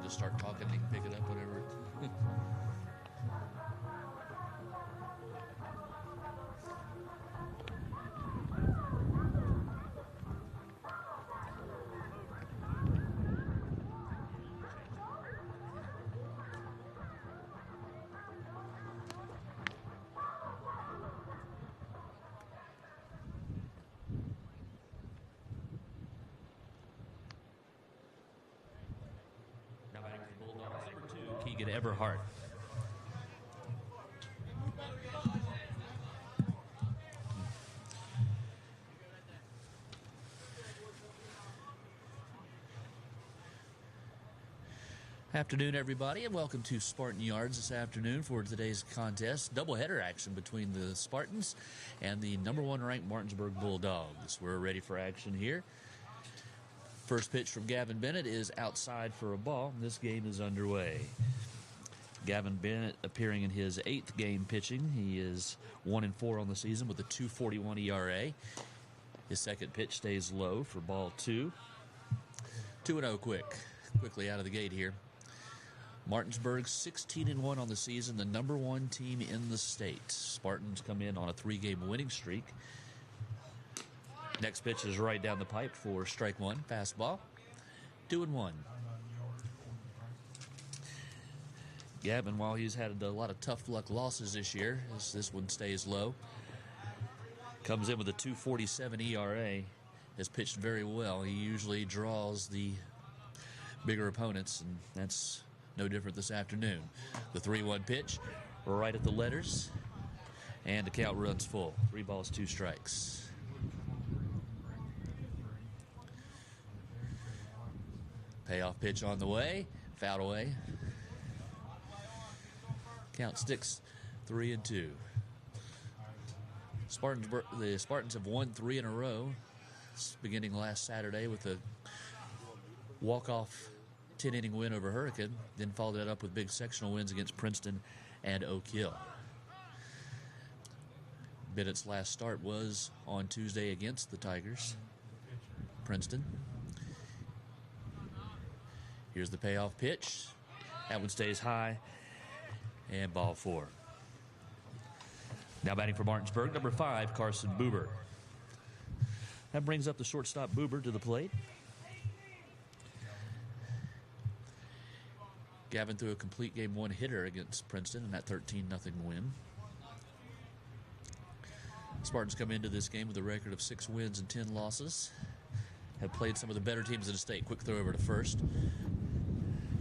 just start talking and he can pick it up whenever. Now batting for the Bulldogs, number 2, Keegan Everhart. Afternoon, everybody, and welcome to Spartan Yards this afternoon for today's contest. Doubleheader action between the Spartans and the number 1 ranked Martinsburg Bulldogs. We're ready for action here. First pitch from Gavin Bennett is outside for a ball, and this game is underway. Gavin Bennett appearing in his 8th game pitching. He is 1-4 on the season with a 2.41 ERA. His second pitch stays low for ball 2. 2-0 quickly out of the gate here. Martinsburg 16-1 on the season, the number 1 team in the state. Spartans come in on a 3-game winning streak. Next pitch is right down the pipe for strike 1, fastball. 2-1. Gavin, while he's had a lot of tough luck losses this year, as this one stays low, comes in with a 2.47 ERA, has pitched very well. He usually draws the bigger opponents, and that's no different this afternoon. The 3-1 pitch, right at the letters, and the count runs full. 3 balls, 2 strikes. Payoff pitch on the way, fouled away. Count sticks 3-2. The Spartans have won 3 in a row, beginning last Saturday with a walk-off 10-inning win over Hurricane, then followed that up with big sectional wins against Princeton and Oak Hill. Bennett's last start was on Tuesday against the Tigers, Princeton. Here's the payoff pitch. That one stays high, and ball 4. Now batting for Martinsburg, number 5, Carson Buber. That brings up the shortstop Buber to the plate. Gavin threw a complete game 1 hitter against Princeton in that 13-0 win. Spartans come into this game with a record of 6 wins and 10 losses. Have played some of the better teams in the state. Quick throw over to first.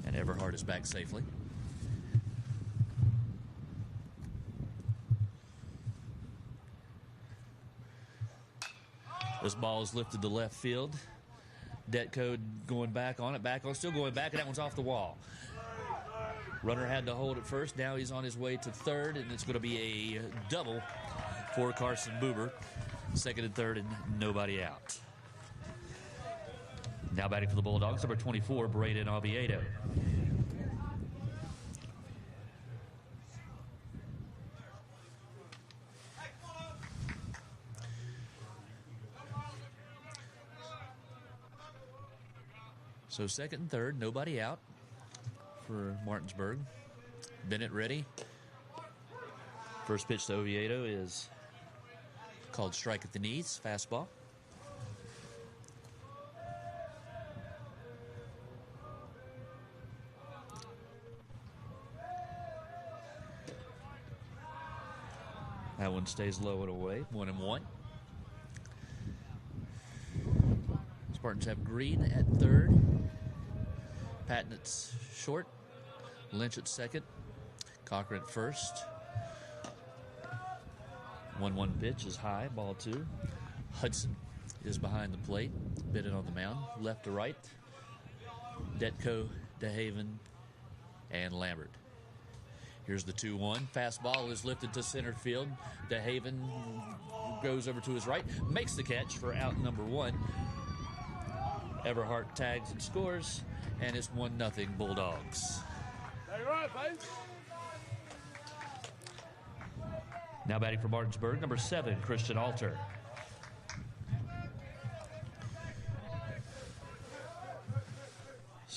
And Everhart is back safely. This ball is lifted to left field. Detko going back on it, still going back, and that one's off the wall. Runner had to hold it first. Now he's on his way to third, and it's going to be a double for Carson Buber. Second and third, and nobody out. Now batting for the Bulldogs, number 24, Braden Oviedo. So second and third, nobody out for Martinsburg. Bennett ready. First pitch to Oviedo is called strike at the knees, fastball. That one stays low and away, 1-1. Spartans have Green at third, Patton at short, Lynch at second, Cochran at first. 1-1 pitch is high, ball 2. Hudson is behind the plate, Bennett on the mound, left to right. Detko, DeHaven, and Lambert. Here's the 2-1. Fastball is lifted to center field. DeHaven goes over to his right, makes the catch for out number 1. Everhart tags and scores, and it's 1-0 Bulldogs. Now batting for Martinsburg, number 7, Christian Alter.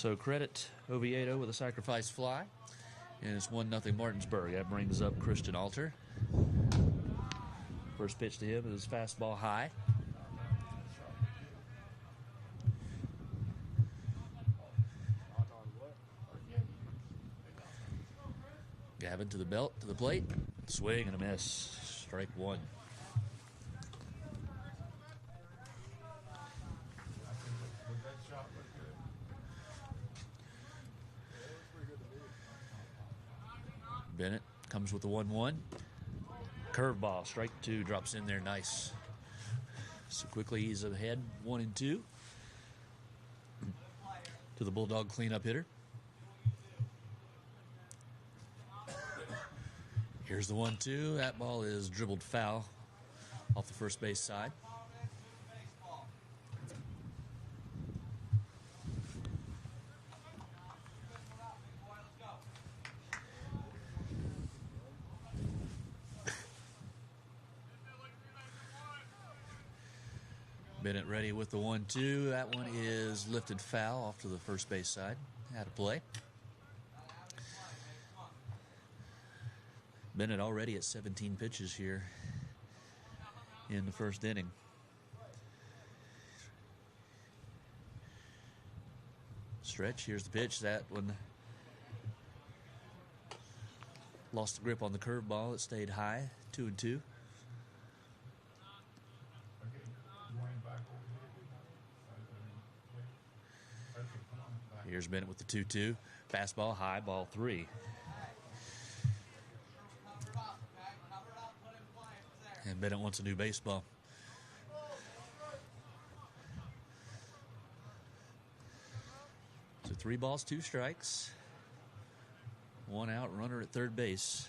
So credit Oviedo with a sacrifice fly. And it's 1-0 Martinsburg. That brings up Christian Alter. First pitch to him is fastball high. Gavin to the belt, to the plate. Swing and a miss. Strike one. Bennett comes with the 1-1. Curveball, strike two, drops in there, nice. So quickly he's ahead, 1-2. To the Bulldog cleanup hitter. Here's the 1-2. That ball is dribbled foul off the first base side. Bennett ready with the 1-2. That one is lifted foul off to the first base side. Had a play. Bennett already at 17 pitches here in the first inning. Stretch, here's the pitch. That one lost the grip on the curveball. It stayed high, 2-2. Here's Bennett with the 2-2. Fastball high, ball 3. And Bennett wants a new baseball. So 3 balls, 2 strikes. 1 out, runner at third base.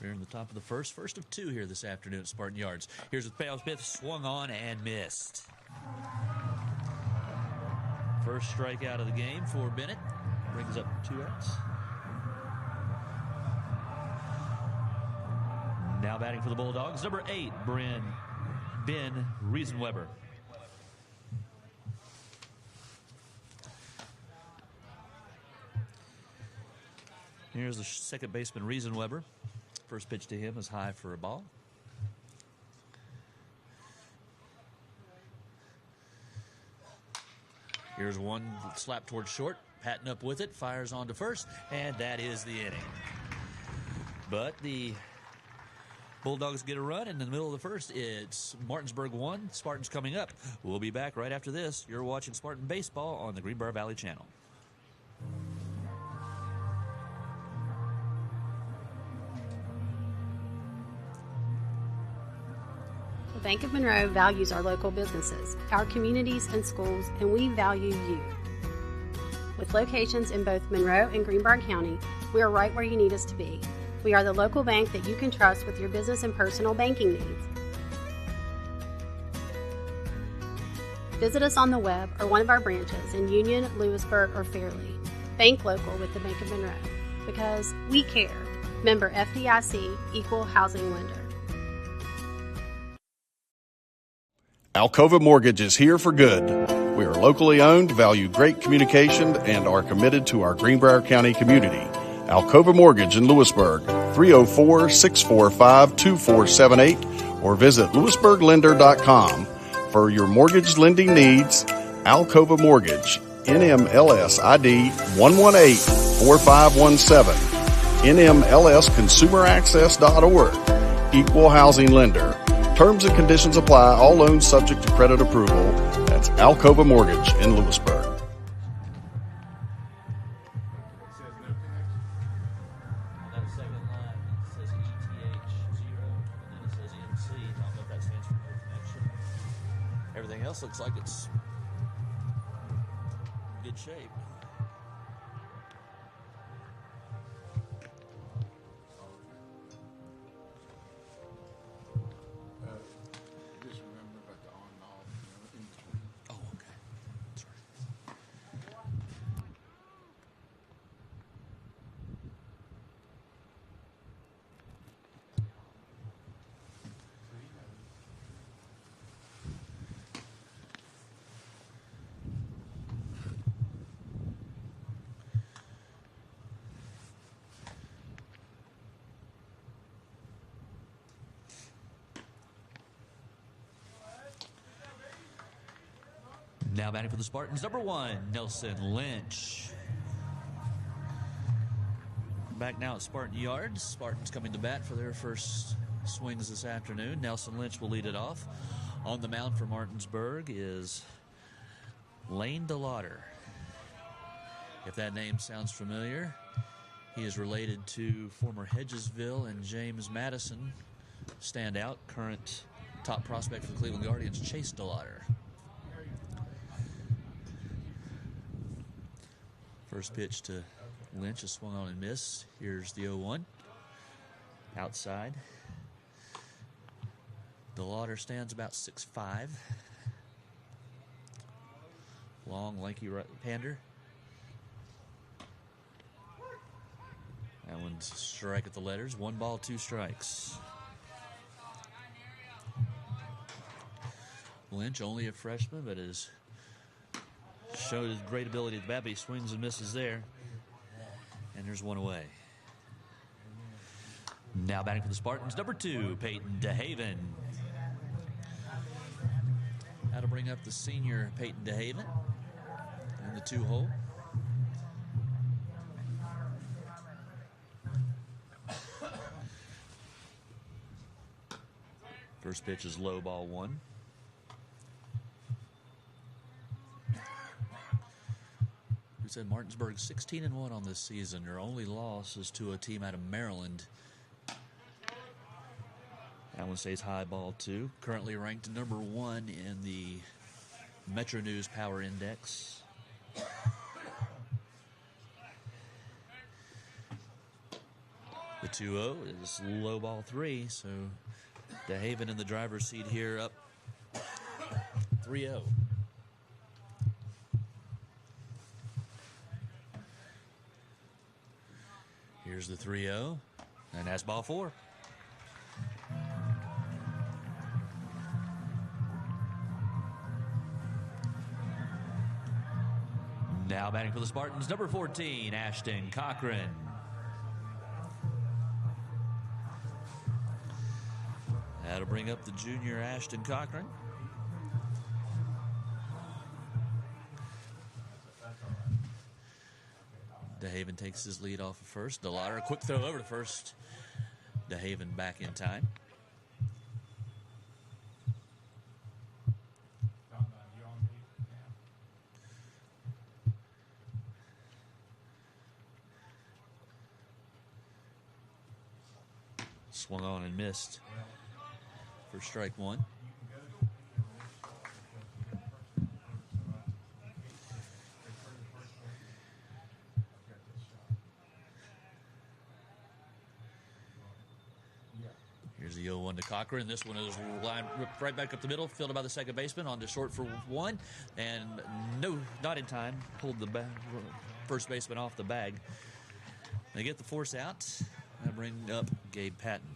We're in the top of the first of 2 here this afternoon at Spartan Yards. Here's the payoff. Smith swung on and missed. First strikeout of the game for Bennett. Brings up 2 outs. Now batting for the Bulldogs, number 8, Ben Riesenweber. Here's the second baseman, Riesenweber. First pitch to him is high for a ball. Here's one slap towards short. Patton up with it, fires on to first, and that is the inning. But the Bulldogs get a run in the middle of the first. It's Martinsburg 1, Spartans coming up. We'll be back right after this. You're watching Spartan Baseball on the Greenbrier Valley Channel. Bank of Monroe values our local businesses, our communities and schools, and we value you. With locations in both Monroe and Greenbrier County, we are right where you need us to be. We are the local bank that you can trust with your business and personal banking needs. Visit us on the web or one of our branches in Union, Lewisburg, or Fairleigh. Bank local with the Bank of Monroe, because we care. Member FDIC, Equal Housing Lender. Alcova Mortgage is here for good. We are locally owned, value great communication, and are committed to our Greenbrier County community. Alcova Mortgage in Lewisburg, 304-645-2478, or visit lewisburglender.com. For your mortgage lending needs, Alcova Mortgage, NMLS ID 118-4517, NMLSconsumeraccess.org, Equal Housing Lender. Terms and conditions apply. All loans subject to credit approval. That's Alcova Mortgage in Lewisburg. That second line says ETH0, and then it says MC. I don't know if that stands for no connection. Everything else looks like it's in good shape. Now batting for the Spartans, number 1, Nelson Lynch. Back now at Spartan Yards. Spartans coming to bat for their first swings this afternoon. Nelson Lynch will lead it off. On the mound for Martinsburg is Lane DeLauder. If that name sounds familiar, he is related to former Hedgesville and James Madison standout, current top prospect for the Cleveland Guardians, Chase DeLauder. First pitch to Lynch is swung on and missed. Here's the 0-1. Outside. DeLauder stands about 6'5". Long, lanky right-hander. That one's a strike at the letters. 1 ball, 2 strikes. Lynch, only a freshman, but has showed his great ability to bat, but he swings and misses there. And there's 1 away. Now batting for the Spartans, number 2, Peyton DeHaven. That'll bring up the senior Peyton DeHaven in the 2-hole. First pitch is low, ball 1. We said Martinsburg 16-1 on this season. Their only loss is to a team out of Maryland. That one stays high, ball 2. Currently ranked number 1 in the Metro News Power Index. The 2-0 is low, ball 3, so DeHaven in the driver's seat here, up 3-0. Here's the 3-0, and that's ball 4. Now batting for the Spartans, number 14, Ashton Cochran. That'll bring up the junior Ashton Cochran. DeHaven takes his lead off of first. DeLauder, a quick throw over to first. DeHaven back in time. Swung on and missed for strike 1. Here's the 0-1 to Cochran. This one is lined right back up the middle, fielded by the second baseman, on to short for 1, and no, not in time. Pulled the first baseman off the bag. They get the force out. That brings up Gabe Patton.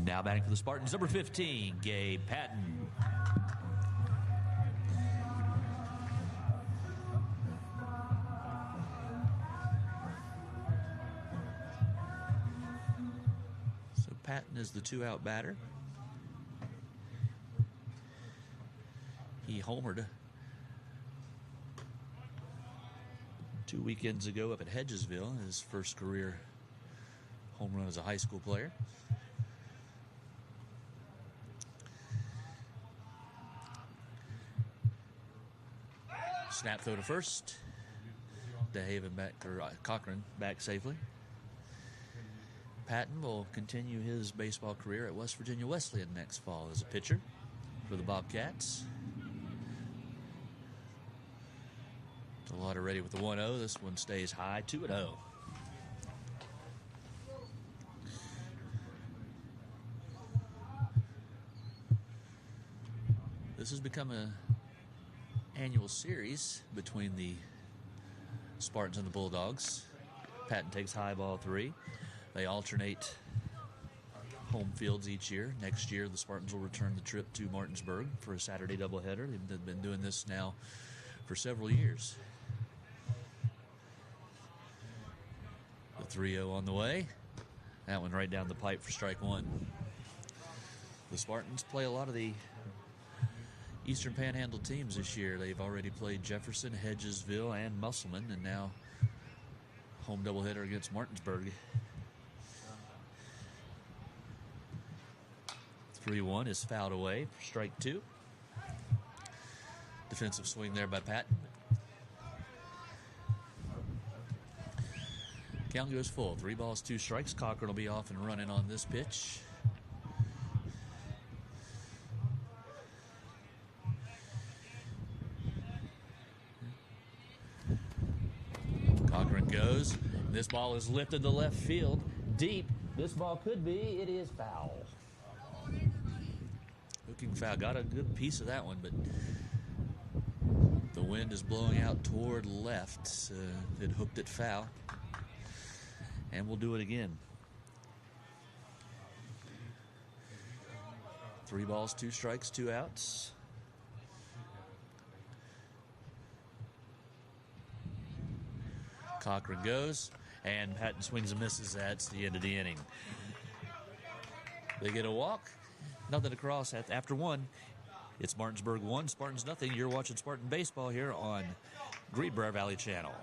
Now batting for the Spartans, number 15, Gabe Patton. So Patton is the 2-out batter. He homered 2 weekends ago up at Hedgesville, his first career home run as a high school player. Snap throw to first. DeHaven back, or Cochran back safely. Patton will continue his baseball career at West Virginia Wesleyan next fall as a pitcher for the Bobcats. DeLauder ready with the 1-0. This one stays high, 2-0. This has become an annual series between the Spartans and the Bulldogs. Patton takes high, ball 3. They alternate home fields each year. Next year, the Spartans will return the trip to Martinsburg for a Saturday doubleheader. They've been doing this now for several years. The 3-0 on the way. That one right down the pipe for strike 1. The Spartans play a lot of the Eastern Panhandle teams this year. They've already played Jefferson, Hedgesville, and Musselman, and now home doubleheader against Martinsburg. 3-1 is fouled away for strike 2. Defensive swing there by Patton. Count goes full. 3 balls, 2 strikes. Cochran will be off and running on this pitch. Cochran goes. This ball is lifted to left field. Deep. This ball could be. It is foul. Hooking foul. Got a good piece of that one, but the wind is blowing out toward left. It hooked it foul. And we'll do it again. 3 balls, 2 strikes, 2 outs. Cochran goes, and Patton swings and misses. That's the end of the inning. They get a walk. Nothing across after 1. It's Martinsburg 1, Spartans nothing. You're watching Spartan Baseball here on Greenbrier Valley Channel.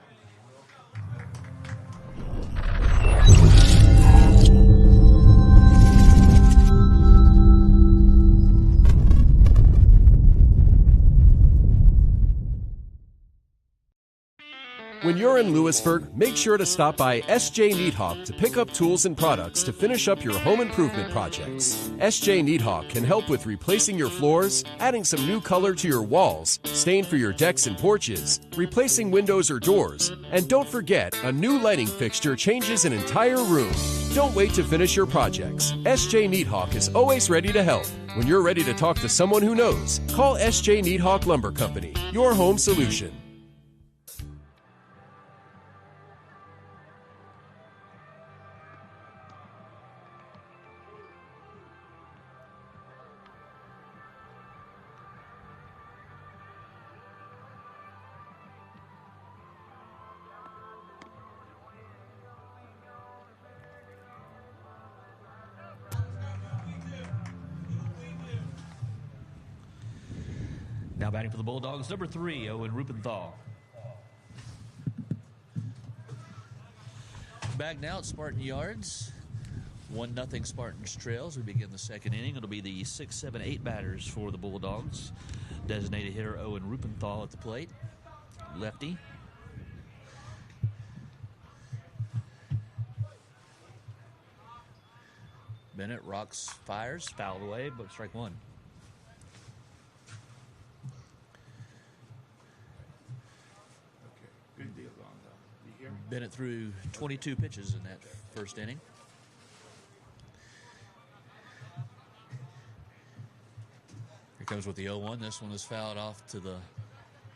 When you're in Lewisburg, make sure to stop by S.J. Needhawk to pick up tools and products to finish up your home improvement projects. S.J. Needhawk can help with replacing your floors, adding some new color to your walls, stain for your decks and porches, replacing windows or doors, and don't forget, a new lighting fixture changes an entire room. Don't wait to finish your projects. S.J. Needhawk is always ready to help. When you're ready to talk to someone who knows, call S.J. Needhawk Lumber Company, your home solution. Now batting for the Bulldogs, number 3, Owen Rupenthal. Back now at Spartan Yards. 1-0 Spartans trails. We begin the second inning. It'll be the 6, 7, 8 batters for the Bulldogs. Designated hitter Owen Rupenthal at the plate. Lefty. Bennett rocks, fires, fouled away, but strike 1. Bennett threw 22 pitches in that first inning. Here comes with the 0-1. This one is fouled off to the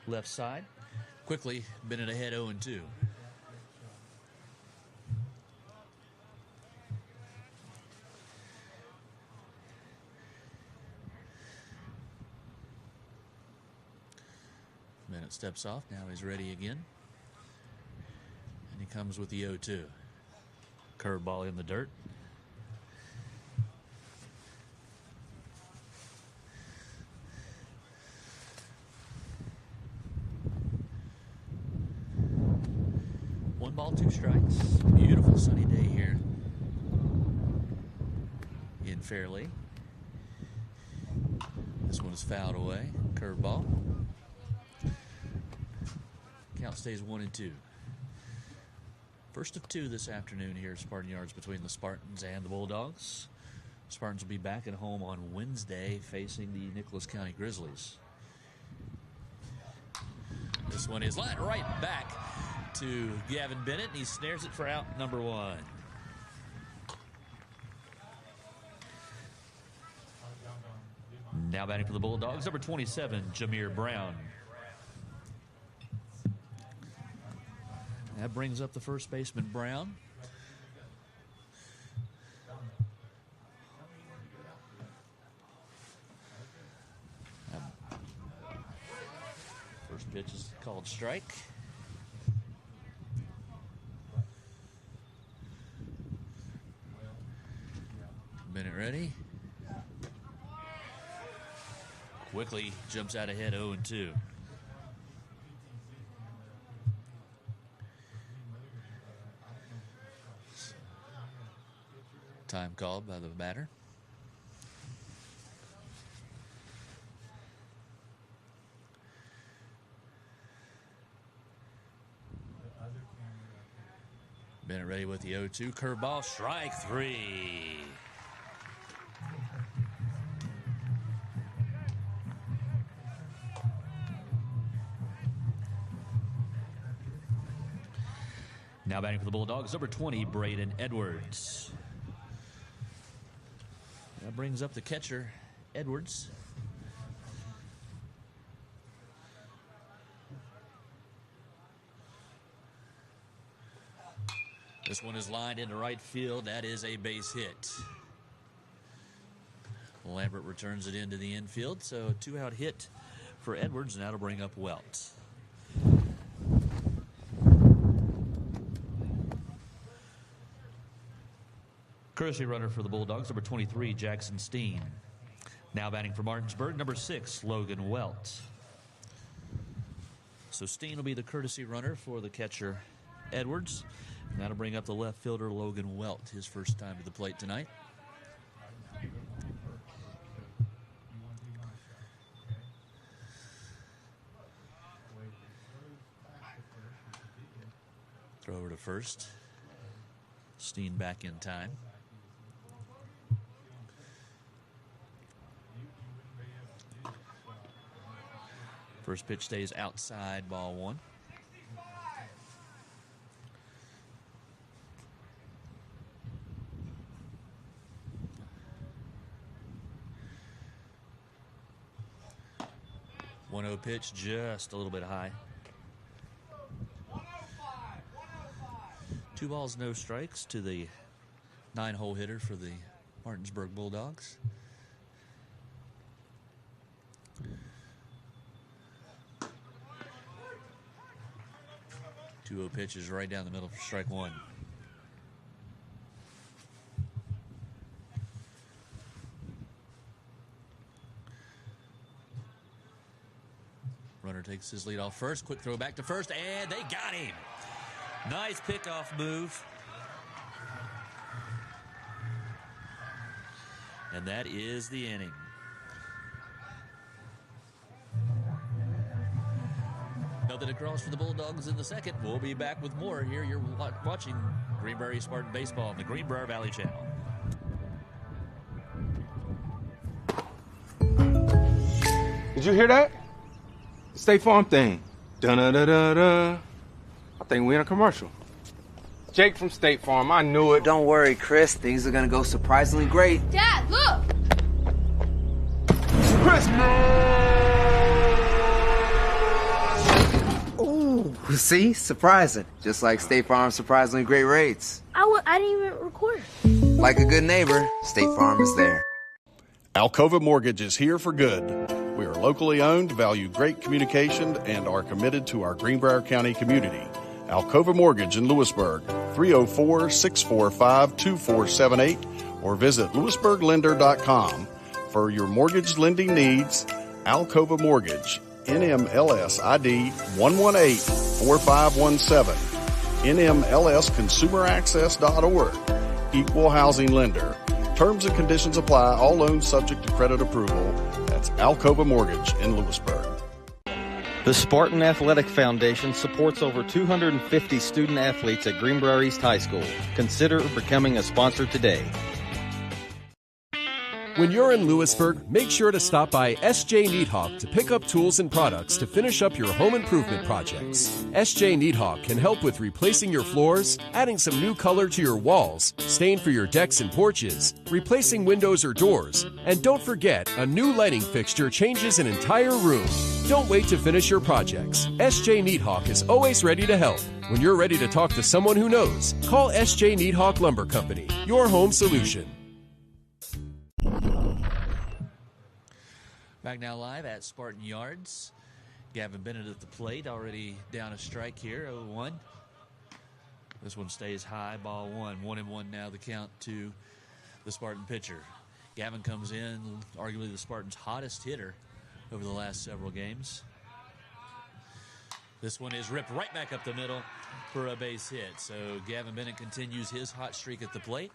left side. Quickly, Bennett ahead 0-2. Bennett steps off. Now he's ready again. He comes with the 0-2. Curveball in the dirt. One ball, 2 strikes. Beautiful sunny day here in Fairleigh. This one is fouled away. Curveball. Count stays 1-2. First of 2 this afternoon here at Spartan Yards between the Spartans and the Bulldogs. Spartans will be back at home on Wednesday facing the Nicholas County Grizzlies. This one is lined right back to Gavin Bennett, and he snares it for out number 1. Now batting for the Bulldogs, number 27, Jameer Brown. That brings up the first baseman, Brown. First pitch is called strike. Bennett ready. quickly jumps out ahead 0-2. Time called by the batter. Bennett ready with the 0-2. Curveball, strike 3. Now batting for the Bulldogs, number 20, Braden Edwards. That brings up the catcher, Edwards. This one is lined into right field. That is a base hit. Lambert returns it into the infield, so a 2-out hit for Edwards, and that'll bring up Welt. Courtesy runner for the Bulldogs, number 23, Jackson Steen. Now batting for Martinsburg, number 6, Logan Welt. So Steen will be the courtesy runner for the catcher, Edwards. And that'll bring up the left fielder, Logan Welt, his first time to the plate tonight. Throw over to first. Steen back in time. First pitch stays outside, ball 1. One-oh pitch, just a little bit high. 2 balls, no strikes to the 9-hole hitter for the Martinsburg Bulldogs. Two-oh pitch is right down the middle for strike 1. Runner takes his lead off first. Quick throw back to first, and they got him. Nice pickoff move. And that is the inning. Nothing across for the Bulldogs in the second. We'll be back with more here. You're watching Greenbrier Spartan Baseball on the Greenbrier Valley Channel. Did you hear that? State Farm thing. Da-da-da-da-da. I think we in a commercial. Jake from State Farm, I knew it. Don't worry, Chris. Things are gonna go surprisingly great. Dad, look! Christmas! Ooh, see? Surprising. Just like State Farm's surprisingly great rates. I didn't even record. Like a good neighbor, State Farm is there. Alcova Mortgage is here for good. We are locally owned, value great communication, and are committed to our Greenbrier County community. Alcova Mortgage in Lewisburg, 304-645-2478, or visit lewisburglender.com. For your mortgage lending needs, Alcova Mortgage, NMLS ID 118-4517, NMLSconsumeraccess.org, Equal Housing Lender. Terms and conditions apply. All loans subject to credit approval. That's Alcova Mortgage in Lewisburg. The Spartan Athletic Foundation supports over 250 student athletes at Greenbrier East High School. Consider becoming a sponsor today. When you're in Lewisburg, make sure to stop by S.J. Needhawk to pick up tools and products to finish up your home improvement projects. S.J. Needhawk can help with replacing your floors, adding some new color to your walls, stain for your decks and porches, replacing windows or doors, and don't forget, a new lighting fixture changes an entire room. Don't wait to finish your projects. S.J. Needhawk is always ready to help. When you're ready to talk to someone who knows, call S.J. Needhawk Lumber Company, your home solution. Back now live at Spartan Yards. Gavin Bennett at the plate, already down a strike here, 0-1. This one stays high, ball 1. 1-1 now the count to the Spartan pitcher. Gavin comes in, arguably the Spartans' hottest hitter over the last several games. This one is ripped right back up the middle for a base hit. So Gavin Bennett continues his hot streak at the plate.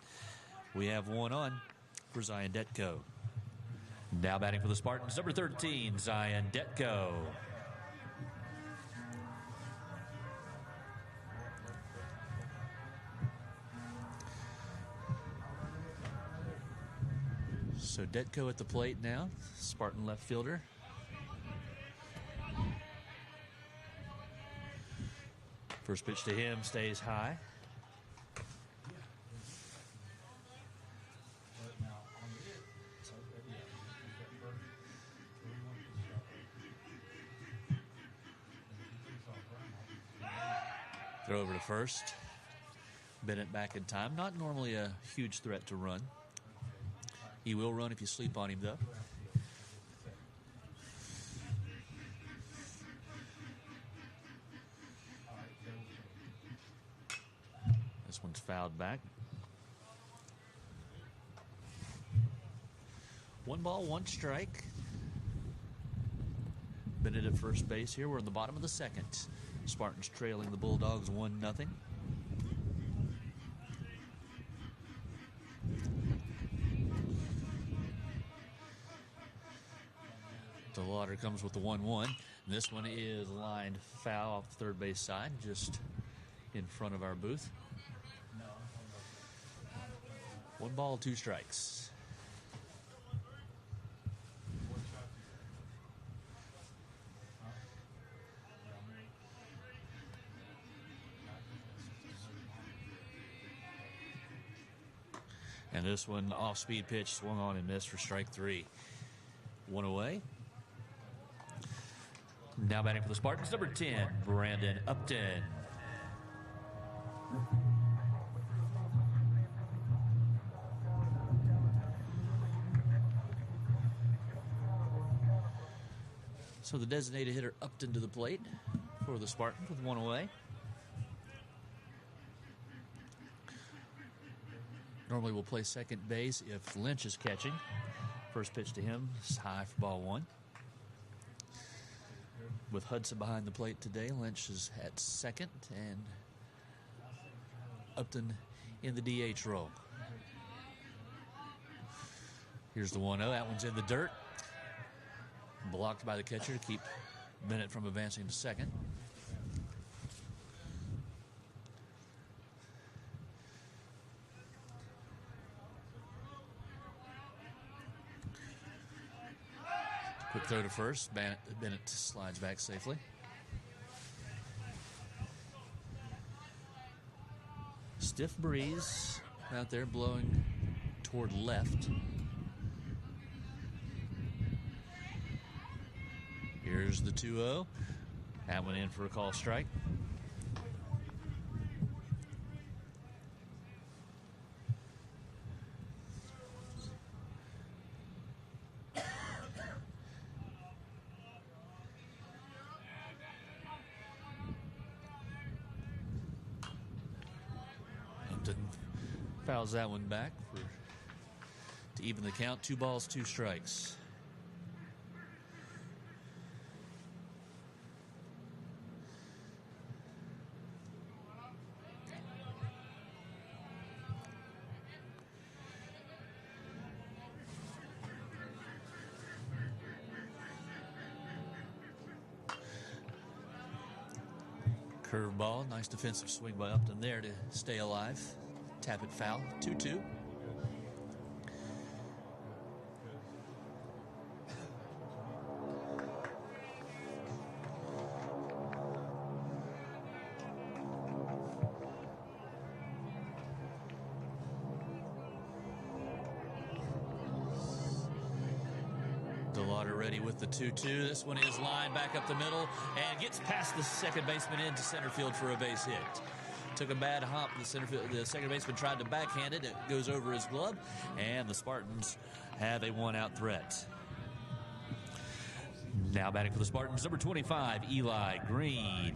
We have one on for Zion Detko. Now batting for the Spartans, number 13, Zion Detko. So Detko at the plate now, Spartan left fielder. First pitch to him stays high. Throw over to first. Bennett back in time. Not normally a huge threat to run. He will run if you sleep on him, though. This one's fouled back. 1 ball, 1 strike. Bennett at first base here. We're in the bottom of the second. Spartans trailing the Bulldogs 1-0. DeLauder comes with the 1-1. This one is lined foul off the third base side, just in front of our booth. 1 ball, 2 strikes. And this one, off-speed pitch, swung on and missed for strike 3. 1 away. Now batting for the Spartans, number 10, Brandon Upton. So the designated hitter Upton to the plate for the Spartans with 1 away. Normally we'll play second base if Lynch is catching. First pitch to him is high for ball 1. With Hudson behind the plate today, Lynch is at second and Upton in the DH role. Here's the 1-0. That one's in the dirt. Blocked by the catcher to keep Bennett from advancing to second. Quick throw to first. Bennett slides back safely. Stiff breeze out there blowing toward left. Here's the 2-0. That one in for a call strike. Fouls that one back to even the count. 2 balls, 2 strikes. Curveball, nice defensive swing by Upton there to stay alive. Tap it foul, 2-2. DeLauder ready with the 2-2. This one is lined back up the middle and gets past the second baseman into center field for a base hit. Took a bad hop. The second baseman tried to backhand it. It goes over his glove, and the Spartans have a 1-out threat. Now batting for the Spartans, number 25, Eli Green.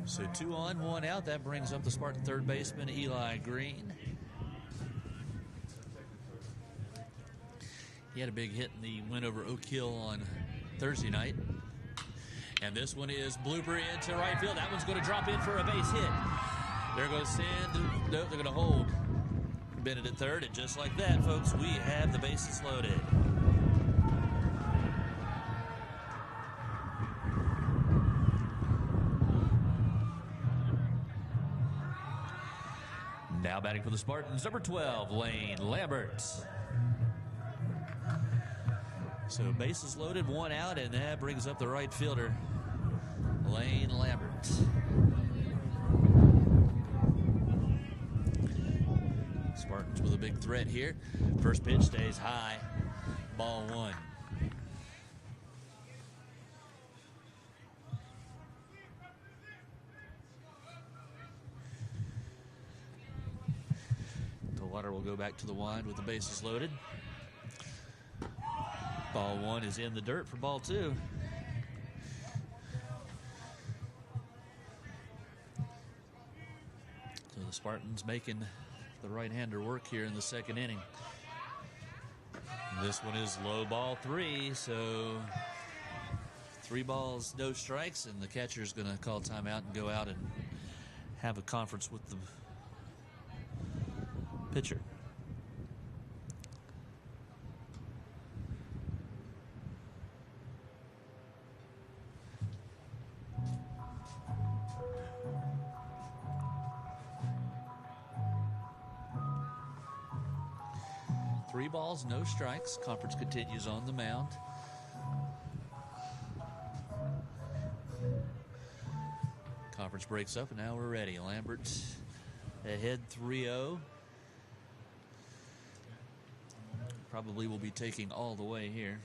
So 2 on, 1 out. That brings up the Spartan third baseman, Eli Green. He had a big hit in the win over Oak Hill on Thursday night. And this one is blooper into right field. That one's going to drop in for a base hit. There goes Sand. No, they're going to hold Bennett at third. And just like that, folks, we have the bases loaded. Now batting for the Spartans, number 12, Lane Lambert. So bases loaded, one out, and that brings up the right fielder, Lane Lambert. Spartans with a big threat here. First pitch stays high, ball one. Water will go back to the wind with the bases loaded. Ball one is in the dirt for ball two. So the Spartans making the right-hander work here in the second inning. This one is low, ball three, so 3 balls, no strikes, and the catcher's going to call timeout and go out and have a conference with the pitcher. Three balls, no strikes. Conference continues on the mound. Conference breaks up, and now we're ready. Lambert ahead 3-0. Probably will be taking all the way here.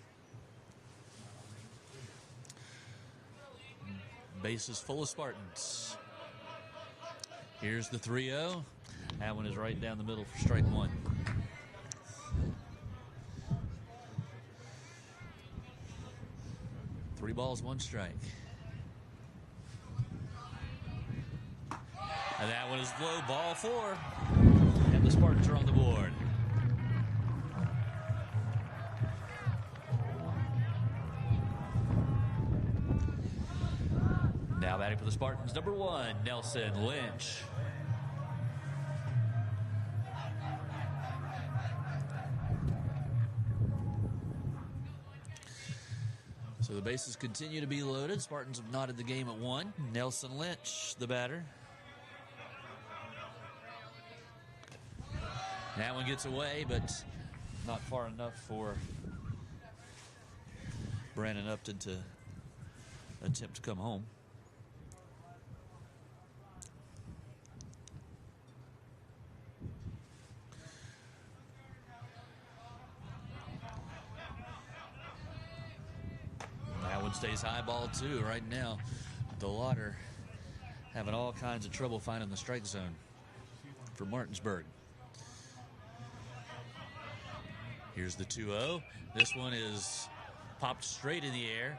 Bases full of Spartans. Here's the 3-0. That one is right down the middle for strike one. Three balls, one strike. And that one is low, ball four. And the Spartans are on the board. Now batting for the Spartans, number 1, Nelson Lynch. So the bases continue to be loaded. Spartans have knotted the game at 1. Nelson Lynch, the batter. That one gets away, but not far enough for Brandon Upton to attempt to come home. That one stays high, ball 2 right now. The Lauder having all kinds of trouble finding the strike zone for Martinsburg. Here's the 2-0. This one is popped straight in the air.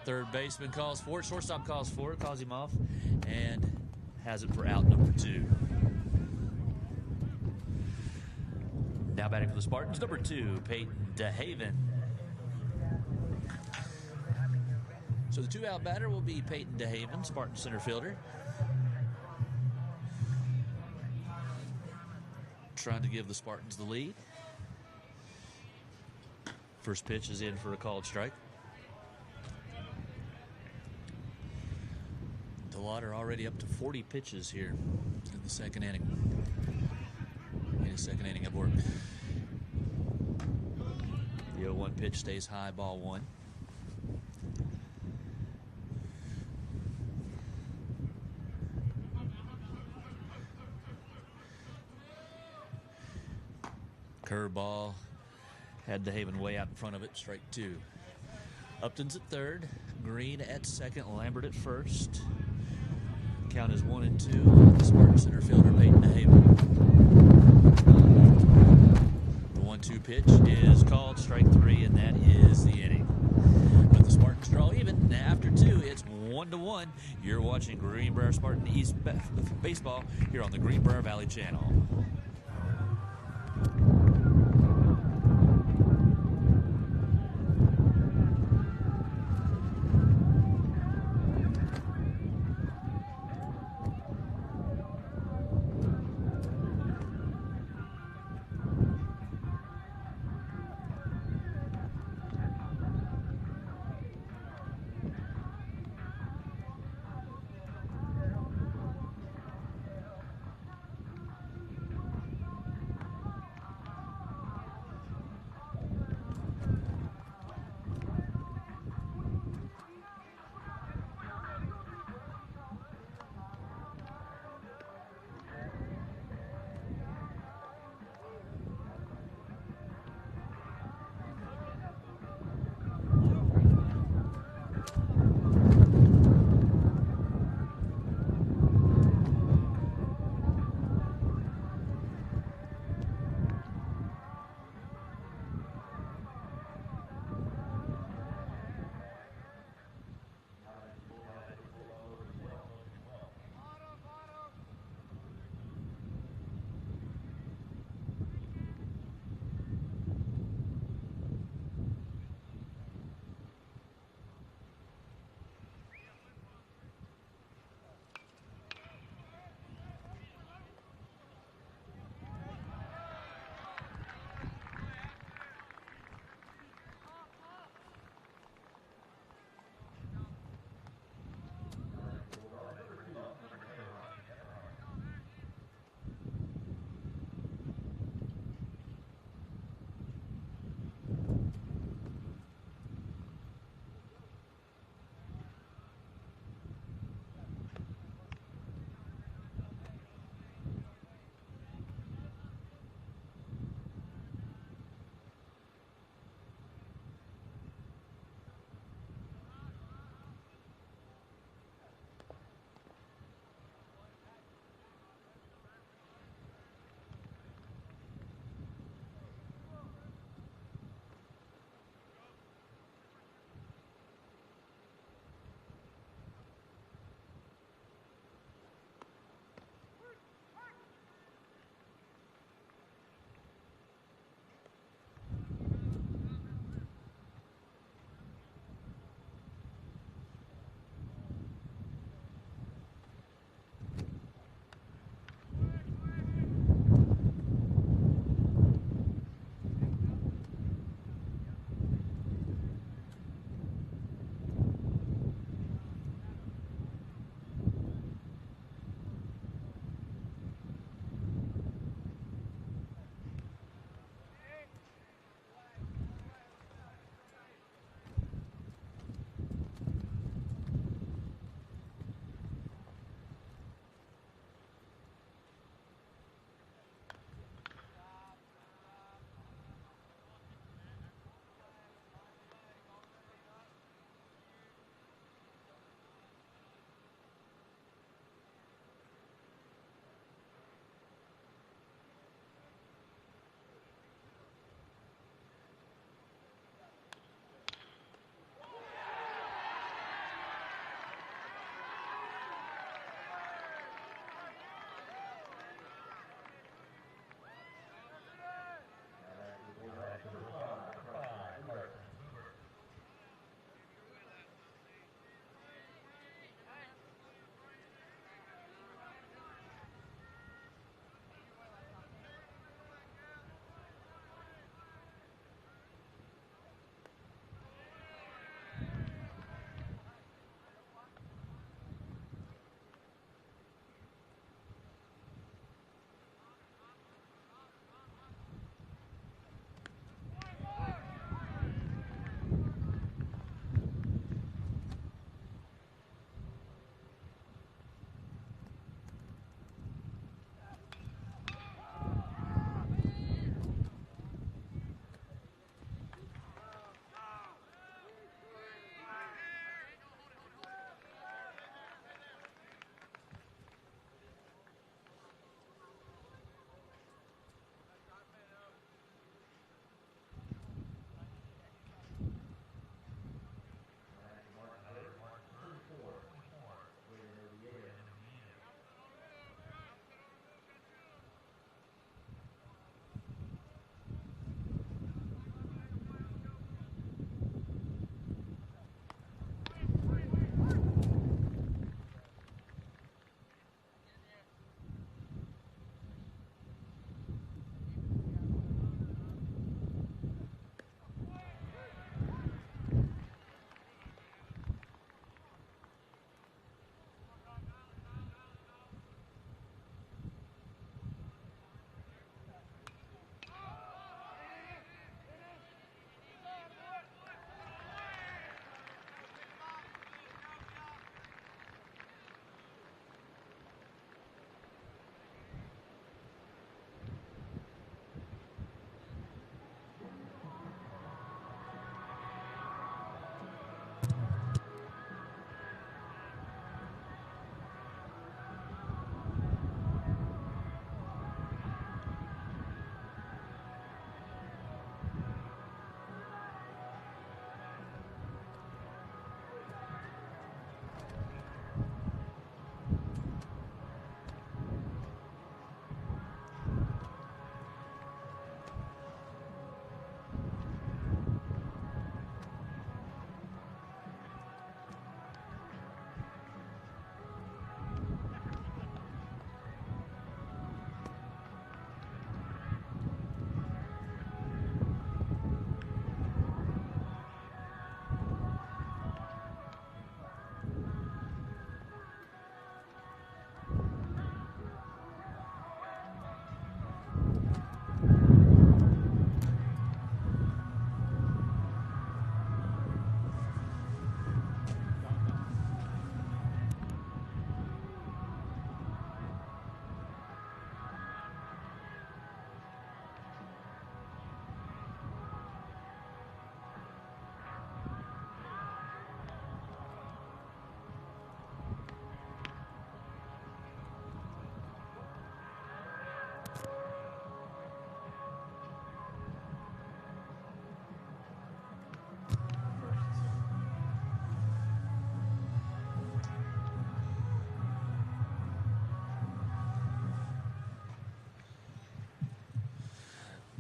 Third baseman calls for it. Shortstop calls for it, calls him off, and has it for out number 2. Now batting for the Spartans, number 2, Peyton DeHaven. So the 2-out batter will be Peyton DeHaven, Spartan center fielder. Trying to give the Spartans the lead. First pitch is in for a called strike. DeLauder already up to 40 pitches here in the second inning. In his second inning of work. The 0-1 pitch stays high, ball 1. Curveball. Had DeHaven way out in front of it, strike 2. Upton's at third, Green at second, Lambert at first. Count is 1-2. The Spartan center fielder, Peyton DeHaven. The 1-2 pitch is called, strike 3, and that is the inning. But the Spartans draw even. After 2, it's 1-1. You're watching Greenbrier Spartan East baseball here on the Greenbrier Valley Channel.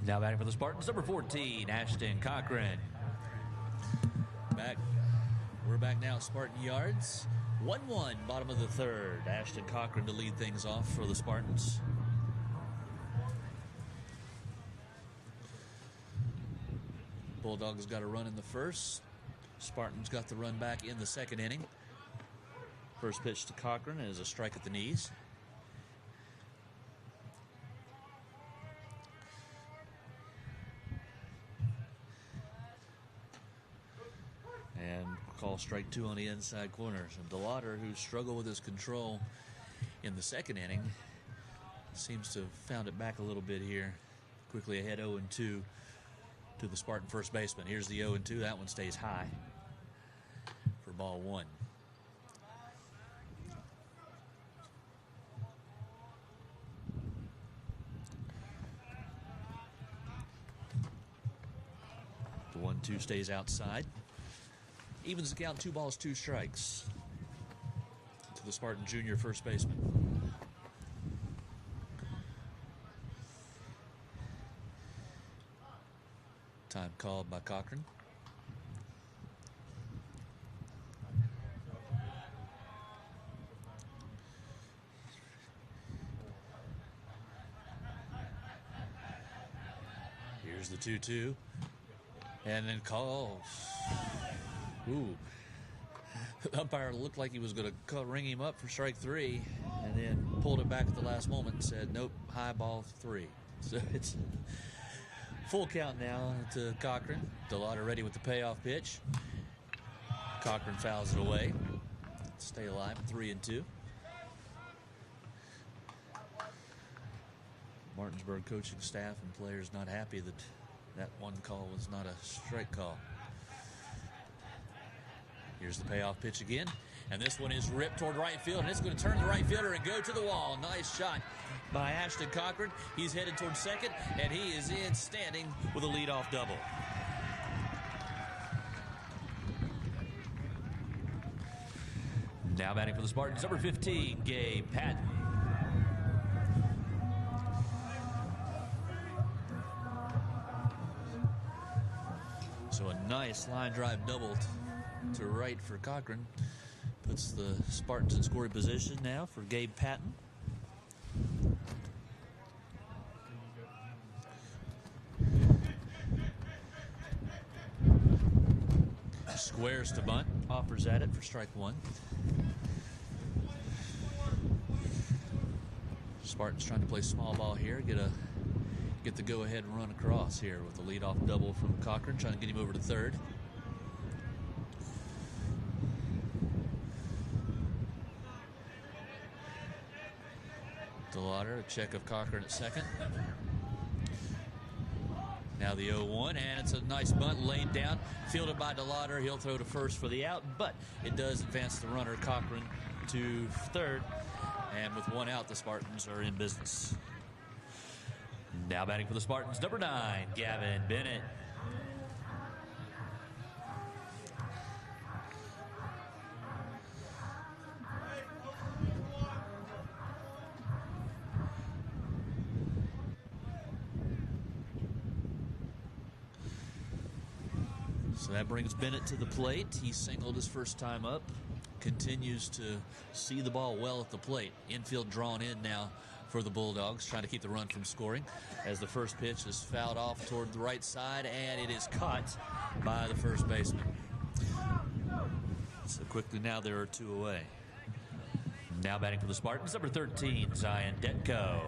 Now batting for the Spartans, number 14, Ashton Cochran. We're back now at Spartan Yards. 1-1, bottom of the third. Ashton Cochran to lead things off for the Spartans. Bulldogs got a run in the first. Spartans got the run back in the second inning. First pitch to Cochran is a strike at the knees. And call strike 2 on the inside corner. So DeLauder, who struggled with his control in the second inning, seems to have found it back a little bit here. Quickly ahead 0-2 to the Spartan first baseman. Here's the 0-2. That one stays high for ball 1. The 1-2 stays outside. Evens the count, 2 balls, 2 strikes to the Spartan junior first baseman. Time called by Cochran. Here's the 2-2. And then calls. Ooh. The umpire looked like he was going to ring him up for strike 3, and then pulled it back at the last moment and said, nope, high ball 3. So it's full count now to Cochran. DeLauder ready with the payoff pitch. Cochran fouls it away. Stay alive, 3-2. Martinsburg coaching staff and players not happy that that one call was not a strike call. Here's the payoff pitch again, and this one is ripped toward right field, and it's going to turn the right fielder and go to the wall. Nice shot by Ashton Cochran. He's headed toward second, and he is in standing with a leadoff double. Now batting for the Spartans, number 15, Gabe Patton. So a nice line drive double to right for Cochran. Puts the Spartans in scoring position now for Gabe Patton. Squares to bunt, offers at it for strike 1. Spartans trying to play small ball here, get the go-ahead run across here with the leadoff double from Cochran, trying to get him over to third. DeLauder, a check of Cochran at second. Now the 0-1, and it's a nice bunt laid down, fielded by DeLauder. He'll throw to first for the out, but it does advance the runner, Cochran, to third. And with 1 out, the Spartans are in business. Now batting for the Spartans, number 9, Gavin Bennett. So that brings Bennett to the plate. He singled his first time up. Continues to see the ball well at the plate. Infield drawn in now for the Bulldogs, trying to keep the run from scoring, as the first pitch is fouled off toward the right side, and it is caught by the first baseman. So quickly now there are 2 away. Now batting for the Spartans, number 13, Zion Detko.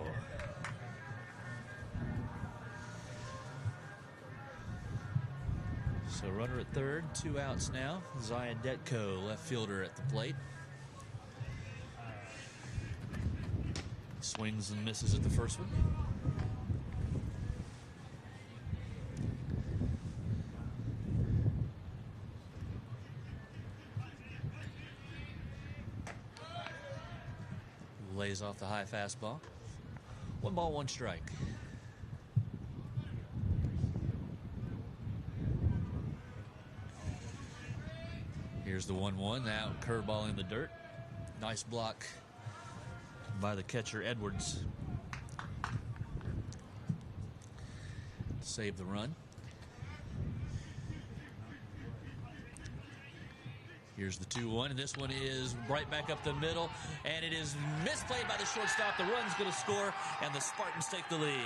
So runner at third, 2 outs now. Zion Detko, left fielder at the plate. Swings and misses at the first one. Lays off the high fastball. 1 ball, 1 strike. Here's the 1-1. Now curveball in the dirt. Nice block by the catcher, Edwards. save the run. Here's the 2-1, and this one is right back up the middle, and it is misplayed by the shortstop. The run's going to score, and the Spartans take the lead.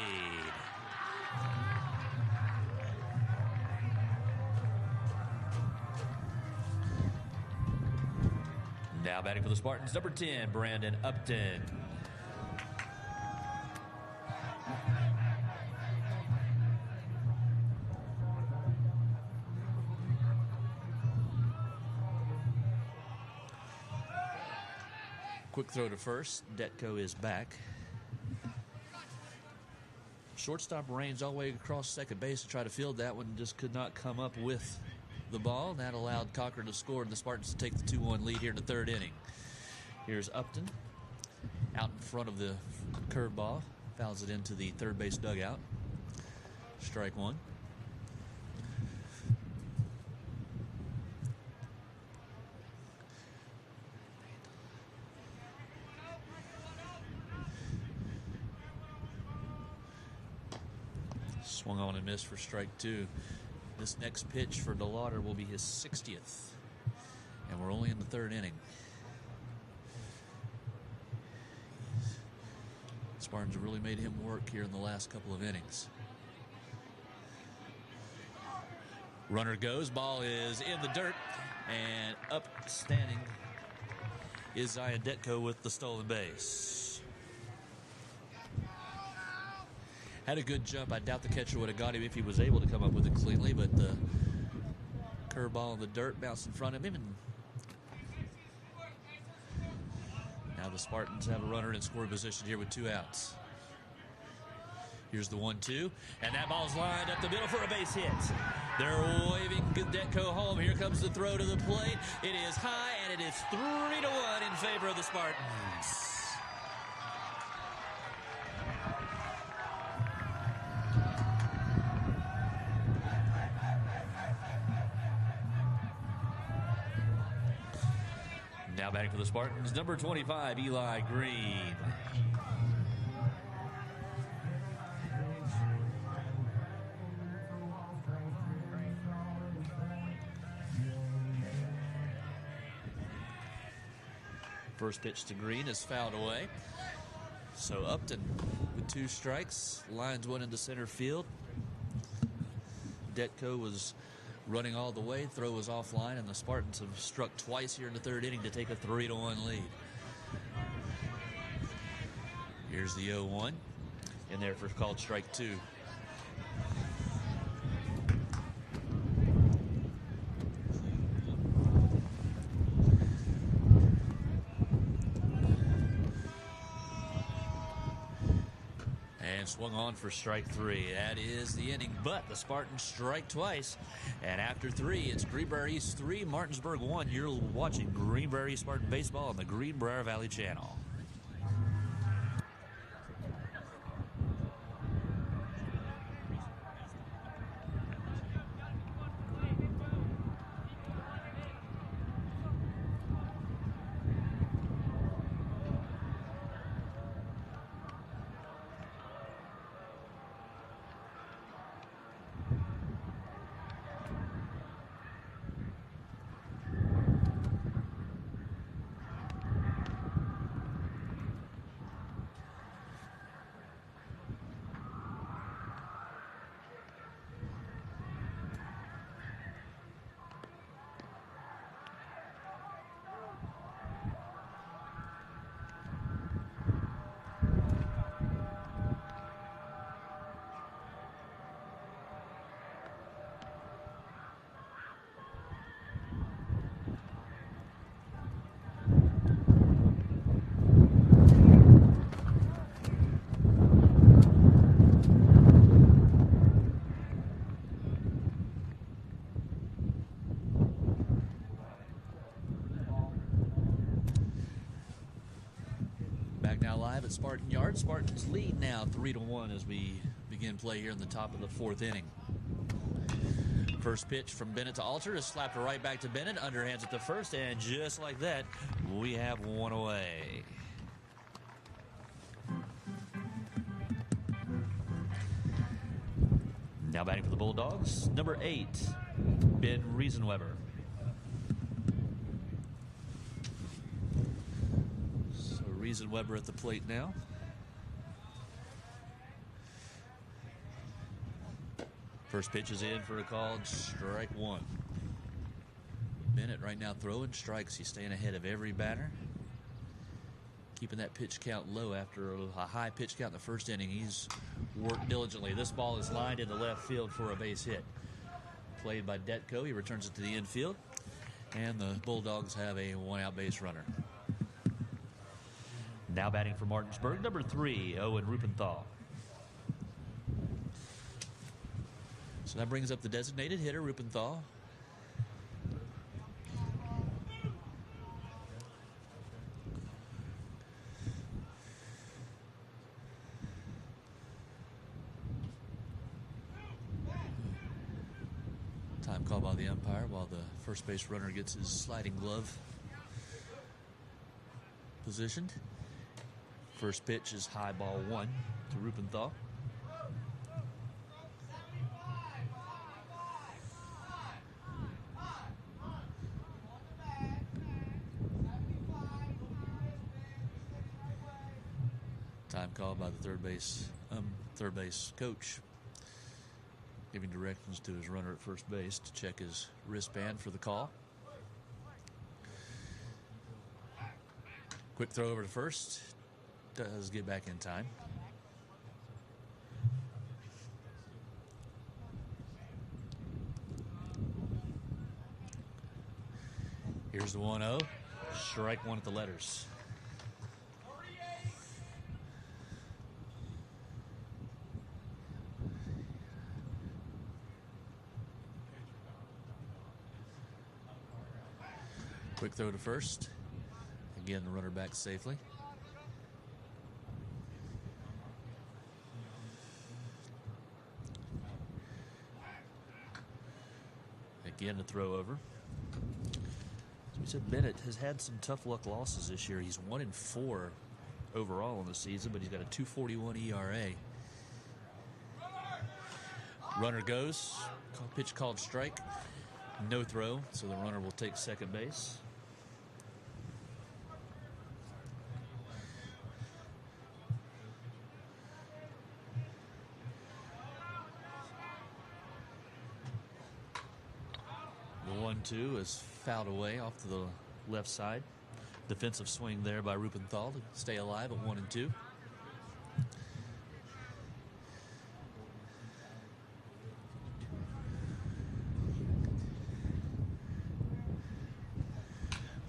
Now batting for the Spartans, number 10, Brandon Upton. Quick throw to first. Detko is back. Shortstop range all the way across second base to try to field that one. Just could not come up with the ball. And that allowed Cochran to score and the Spartans to take the 2-1 lead here in the third inning. Here's Upton out in front of the curveball. Fouls it into the third base dugout. Strike one. Swung on and missed for strike two. This next pitch for DeLauder will be his 60th. And we're only in the third inning. Spartans have really made him work here in the last couple of innings. Runner goes, ball is in the dirt, and upstanding is Zion Detko with the stolen base. Had a good jump. I doubt the catcher would have got him if he was able to come up with it cleanly, but the curveball in the dirt bounced in front of him. And now the Spartans have a runner in scoring position here with 2 outs. Here's the 1-2, and that ball's lined up the middle for a base hit. They're waving Detko home. Here comes the throw to the plate. It is high, and it is 3-1 in favor of the Spartans. Now batting for the Spartans, number 25, Eli Green. First pitch to Green is fouled away. So Upton with 2 strikes, lines one into center field. Detko was running all the way, throw was offline, and the Spartans have struck twice here in the third inning to take a 3-1 lead. Here's the 0-1, in there for called strike 2. And swung on for strike 3. That is the inning, but the Spartans strike twice. And after 3, it's Greenbrier East 3, Martinsburg 1. You're watching Greenbrier East Spartan Baseball on the Greenbrier Valley Channel. Now live at Spartan Yard. Spartans lead now 3-1 as we begin play here in the top of the 4th inning. First pitch from Bennett to Alter is slapped right back to Bennett. Underhands at the first, and just like that, we have one away. Now batting for the Bulldogs, number 8, Ben Riesenweber. So Riesenweber at the plate now. First pitch is in for a called strike 1. Bennett right now throwing strikes. He's staying ahead of every batter. Keeping that pitch count low after a high pitch count in the first inning. He's worked diligently. This ball is lined into left field for a base hit. Played by Detko. He returns it to the infield. And the Bulldogs have a 1-out base runner. Now batting for Martinsburg, number 3, Owen Rupenthal. So that brings up the designated hitter, Rupenthal. Time call by the umpire while the first base runner gets his sliding glove positioned. First pitch is high ball 1 to Rupenthal. Time called by the third base coach, giving directions to his runner at first base to check his wristband for the call. Quick throw over to first. Does get back in time. Here's the 1-0. Strike 1 at the letters. Quick throw to first. Again, the runner back safely. Again, the throw over. As we said, Bennett has had some tough luck losses this year. He's 1-4 overall in the season, but he's got a 2.41 ERA. Runner goes. Pitch called strike. No throw, so the runner will take second base. The 1-2 is fouled away off to the left side. Defensive swing there by Rupenthal to stay alive at 1-2.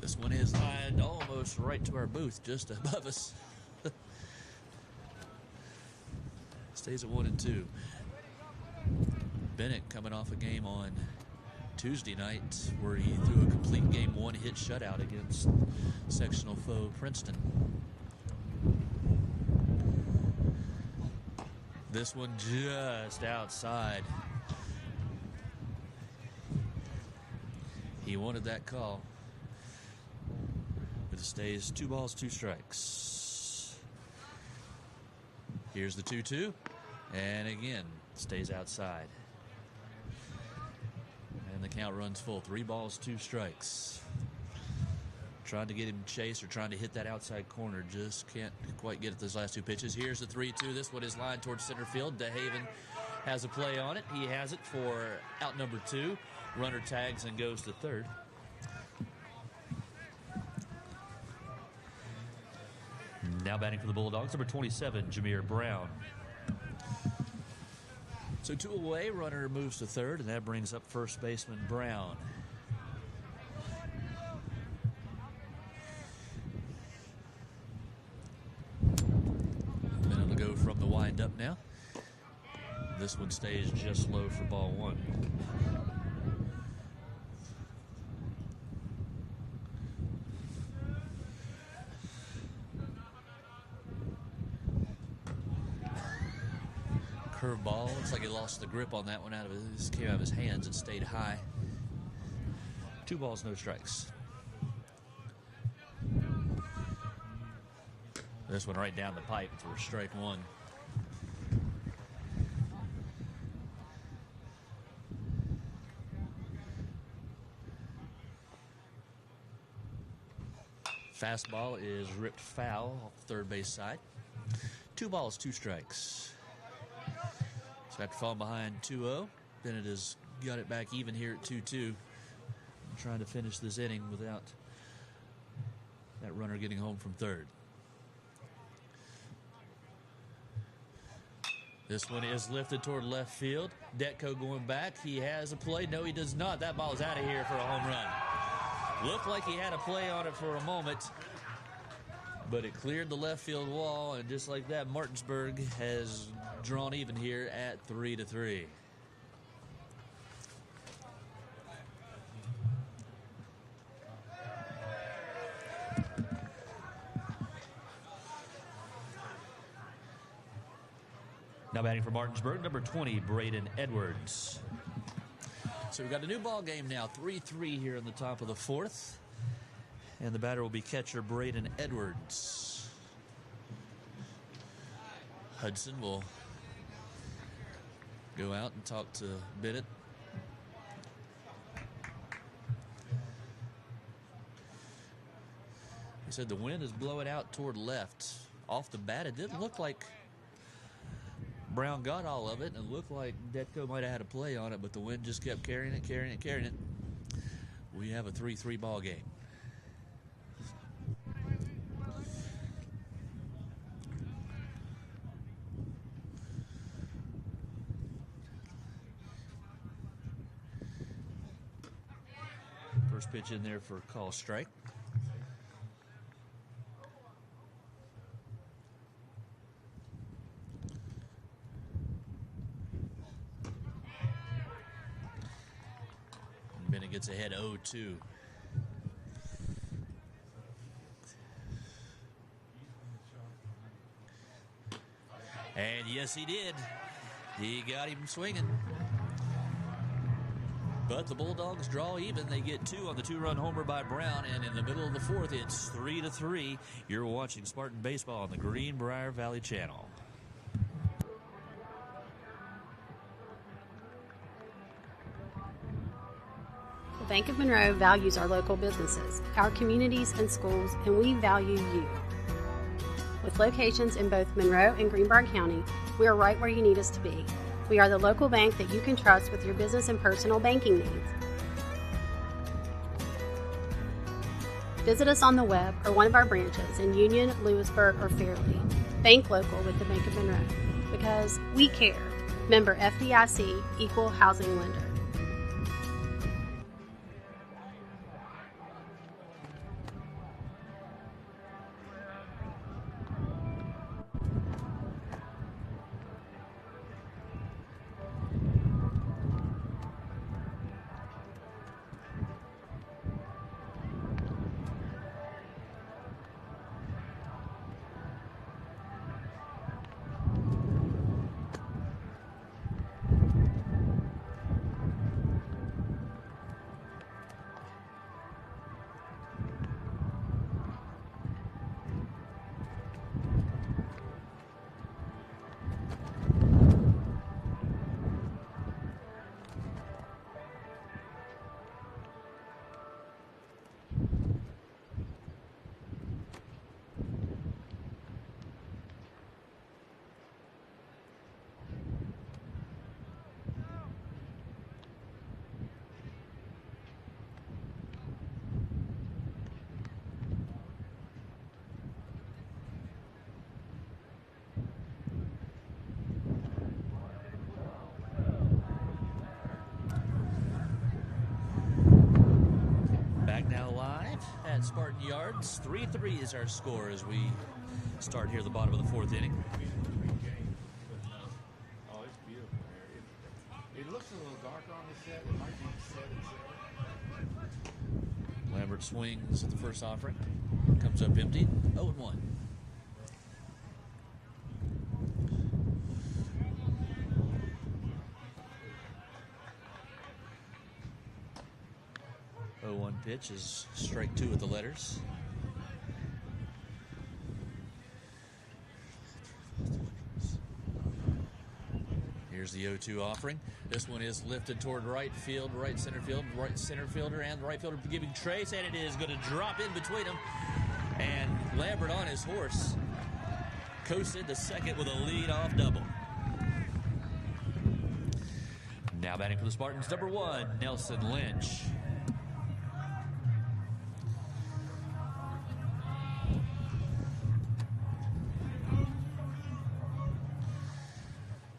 This one is lined almost right to our booth, just above us. Stays at 1-2. Bennett coming off a game on Tuesday night where he threw a complete game 1-hit shutout against sectional foe Princeton. This one just outside. He wanted that call. But it stays 2 balls, 2 strikes. Here's the 2-2. And again, stays outside. And the count runs full. 3 balls, 2 strikes. Trying to get him chased or trying to hit that outside corner. Just can't quite get at those last 2 pitches. Here's the 3-2. This one is lined towards center field. DeHaven has a play on it. He has it for out number 2. Runner tags and goes to third. Now batting for the Bulldogs, number 27, Jameer Brown. So 2 away, runner moves to third, and that brings up first baseman Brown. A minute to go from the windup now. This one stays just low for ball 1. Curveball. Looks like he lost the grip on that one came out of his hands and stayed high. 2 balls, no strikes. This one right down the pipe for strike 1. Fastball is ripped foul off the third base side. 2 balls, 2 strikes. So after falling behind 2-0, Bennett has got it back even here at 2-2. Trying to finish this inning without that runner getting home from third. This one is lifted toward left field. Detko going back. He has a play. No, he does not. That ball is out of here for a home run. Looked like he had a play on it for a moment, but it cleared the left field wall, and just like that, Martinsburg has drawn even here at 3-3. Now batting for Martinsburg, number 20, Braden Edwards. So we've got a new ball game now, 3-3 here in the top of the 4th. And the batter will be catcher Braden Edwards. Hudson will go out and talk to Bennett. He said the wind is blowing out toward left. Off the bat, it didn't look like Brown got all of it, and it looked like Detko might have had a play on it, but the wind just kept carrying it. We have a 3-3 ball game. First pitch in there for a call strike. Bennett gets ahead 0-2. And yes, he did. He got him swinging. But the Bulldogs draw even. They get 2 on the 2-run homer by Brown, and in the middle of the 4th, it's 3-3. You're watching Spartan Baseball on the Greenbrier Valley Channel. The Bank of Monroe values our local businesses, our communities and schools, and we value you. With locations in both Monroe and Greenbrier County, we are right where you need us to be. We are the local bank that you can trust with your business and personal banking needs. Visit us on the web or one of our branches in Union, Lewisburg, or Fairleigh. Bank local with the Bank of Monroe, because we care. Member FDIC, Equal Housing Lender. At Spartan Yards, 3-3 is our score as we start here at the bottom of the 4th inning. Oh, it's beautiful. It looks a little darker on the set. It might be the set. Lambert swings at the first offering. Comes up empty. 0-1. Pitch is strike 2 with the letters. Here's the 0-2 offering. This one is lifted toward right field, right center fielder, and the right fielder giving trace, and it is going to drop in between them. And Lambert on his horse coasts into second with a lead-off double. Now batting for the Spartans, number 1, Nelson Lynch.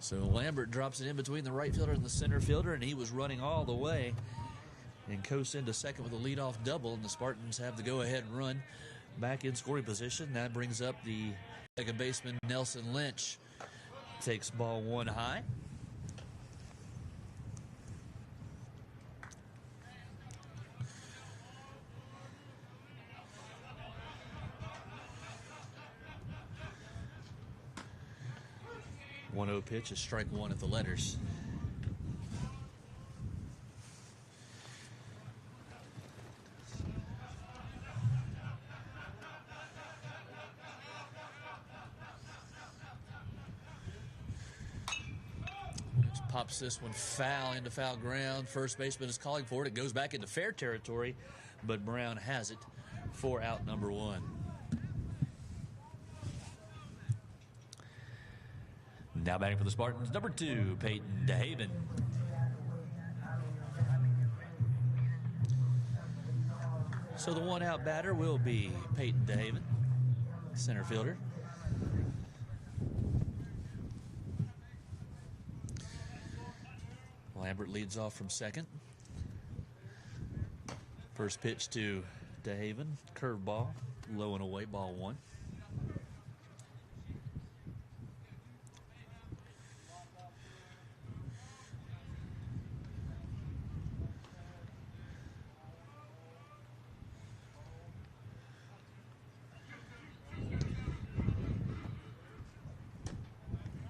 So Lambert drops it in between the right fielder and the center fielder, and he was running all the way and coasts into second with a leadoff double, and the Spartans have the go-ahead run back in scoring position. That brings up the second baseman, Nelson Lynch. Takes ball 1 high. One 0 pitch is strike 1 at the letters. Pops this one foul into foul ground. First baseman is calling for it. It goes back into fair territory, but Brown has it for out number 1. Now batting for the Spartans, number 2, Peyton DeHaven. So the one-out batter will be Peyton DeHaven, center fielder. Lambert leads off from second. First pitch to DeHaven, curveball, low and away, ball 1.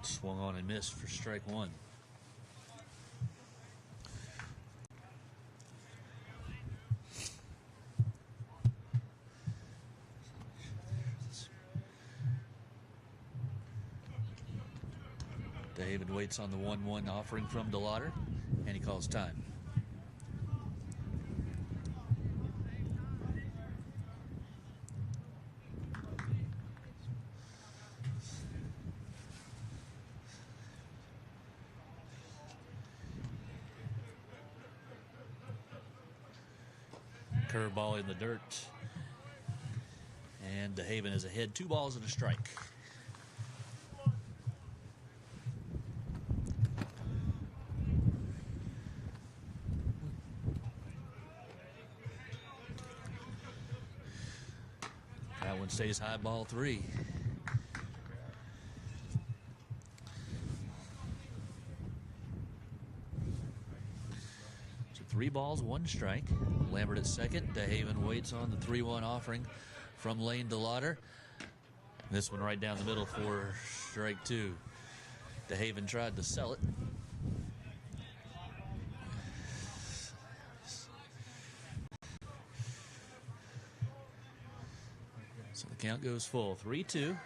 Swung on and missed for strike 1. DeHaven waits on the 1-1 offering from DeLauder, and he calls time. Curveball in the dirt, and DeHaven is ahead, 2 balls and a strike. That one stays high, ball 3. So 3 balls, 1 strike. Lambert at second. DeHaven waits on the 3-1 offering from Lane DeLauder. This one right down the middle for strike 2. DeHaven tried to sell it. So the count goes full. 3-2.